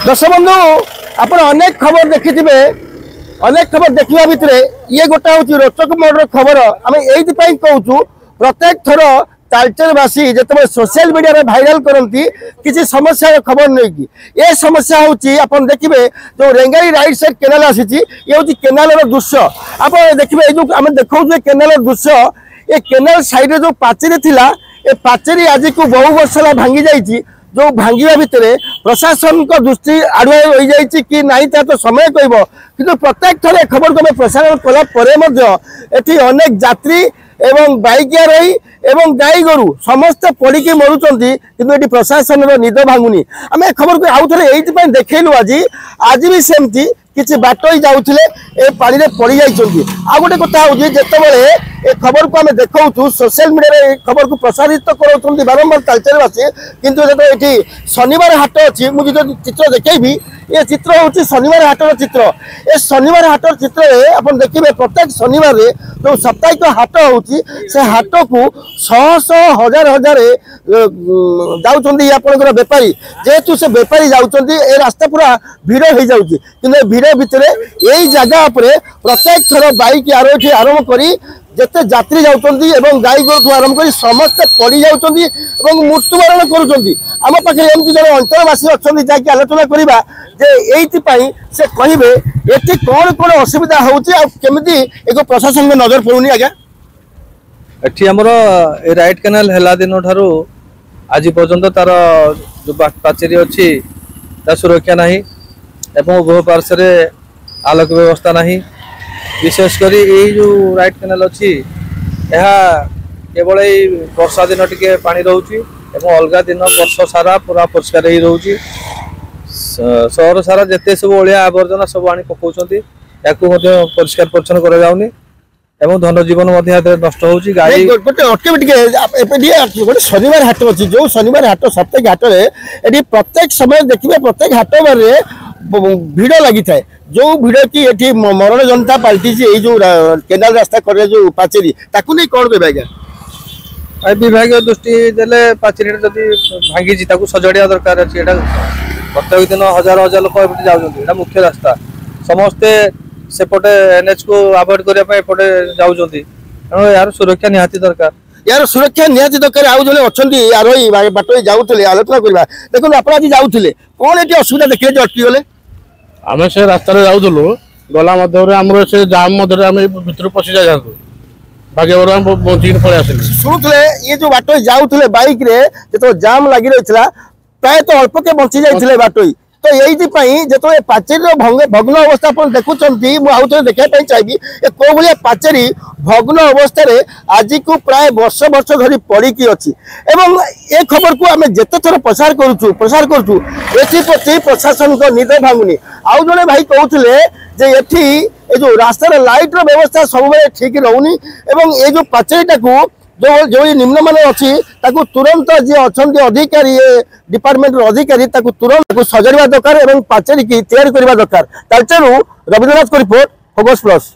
दर्शक बंधु आप अनेक खबर देखि अनेक खबर देखा भितर ये गोटा हूँ रोचक मोड़ खबर आम ये कहूँ प्रत्येक थर तालचेरवासी जो सोशल मीडिया भाइराल करती किसी समस्या खबर नहीं कि ये समस्या हूँ देखिए जो रेंगारी राइट साइड केनाल आसी ये हूँ केनाल दृश्य आप देखिए जो आम देखा केनाल दृश्य ये केनाल साइड जो पाचेरी थिला ये पाचेरी आज को बहु वर्ष भांगी जाइए जो भांगा भितर प्रशासन को दृष्टि आड़ुआ रही जाइए कि नहीं तो समय कह कि प्रत्येक थर खबर को प्रसारण कलापर अनेक यात्री एवं बाइकिया रही एवं गाई गोरु समस्त पड़ी मरुंट कि प्रशासन निद भांगुनी आम खबर को आउ थे ये देखलु आज भी सेमती किसी बाट ही जाऊे ए पानी में पड़ जाइए आ गोटे कथा हूँ जितेबाला ए खबर को आम देखा सोशल मीडिया खबर को प्रसारित कर बारंबार तालचेरवासी किंतु ये शनिवार हाट अच्छी मुझे जो चित्र देखी ये चित्र हूँ शनिवार हाटर चित्र ए शनिवार हाटर चित्र आप देखिए प्रत्येक शनिवार जो साप्ताहिक हाट होची से हाट को शह शह हजार हजार जाऊँगी आपंकर बेपारी जेहेतु से बेपारी जाऊँगी ए रास्ता पूरा भिड़ हो जाऊँगी कि भिड़ भितर यही जगह प्रत्येक थर बाइक आरंभ करी जिते यात्री जाऊँगी गाई गोरु आरंभ कर समस्ते पड़ जाऊँगी मृत्युवरण करुँच आम पाखे एमती जन अंचलवासी अच्छा जैक आलोचना करवा से कहे ये कौन कौन असुविधा होमती एक प्रशासन में नजर पड़ूनी आज्ञा एठी हमर ए राइट कैनाल हेला दिन ठारू आज पर्यंत तार जो पाचेरी अच्छी सुरक्षा नहीं एवं उभय पार्श्व आलोक व्यवस्था नहीं विशेषकर ये जो राइट कैनाल अच्छी केवल वर्षा दिन टिके पानी रोचे अलग दिन वर्ष सारा पूरा परिष्कार ही रोचे सहर सारा जिते सब अलिया आवर्जना सब आनी पकाउछंती याकू परिष्कार परिच्छन्न करा जाउनी एवं धन जीवन नष्ट होची गाड़ी गोटे शनिवार हाट अच्छी जो शनिवार हाट साप्ताहिक हाट में प्रत्येक समय देखिए प्रत्येक हाट बारे भिड़ लगी थाए जो भिड़ की ये मरण जनता पलटि जो केनाल रास्ता कर जो पाचेरी ताकू नहीं कौन कह आज्ञा विभाग दृष्टि देले पाचेरी जदि भांगी सजाड़ा दरकार अच्छी प्रत्येक दिन हजार हजार लोक जाऊँ मुख्य रास्ता समस्ते सेपटे एनएच को अवॉइड करने जाऊँगी तेणु यार सुरक्षा निहाती दरकार यार सुरक्षा निहाती दरकार आउ जने अच्छी आरोही बाट जाऊे आलोचना करवा देखो आप आज जाऊे कौन ये असुविधा देखिए जो अटकी गले आम से रास्तार जाऊँ गला मध्य से जाम मध्य भर पशि जाए भाग्य बंचिक पलि आस शुणुले ये जो बाट जाऊे बाइक जो जाम लगी रही प्राय तो अल्प के बंची जाते बाटोई तो यही जो पाचेरी भग्न अवस्था देखुं मुझे देखा चाहिए कौ भाया पाचेरी भग्न अवस्था आज को प्राय वर्ष वर्ष धरी पड़ी अच्छी एवं ए खबर को आम जिते थर प्रसार करुँ एप्रति प्रशासन को निद भांगुनी आउ जड़े भाई कहते ये जो रास्तार लाइट व्यवस्था सब ठीक रोनी ये जो पाचेरीटा को जो निम्नमान अच्छी तुरंत जी अच्छा अधिकारी डिपार्टमेंट अधिकारी तुरंत सजाड़ा दरकार और पाचेरी की तैयारी करने दरकार तालचेरू रवींद्रनाथ को रिपोर्ट फोकस प्लस।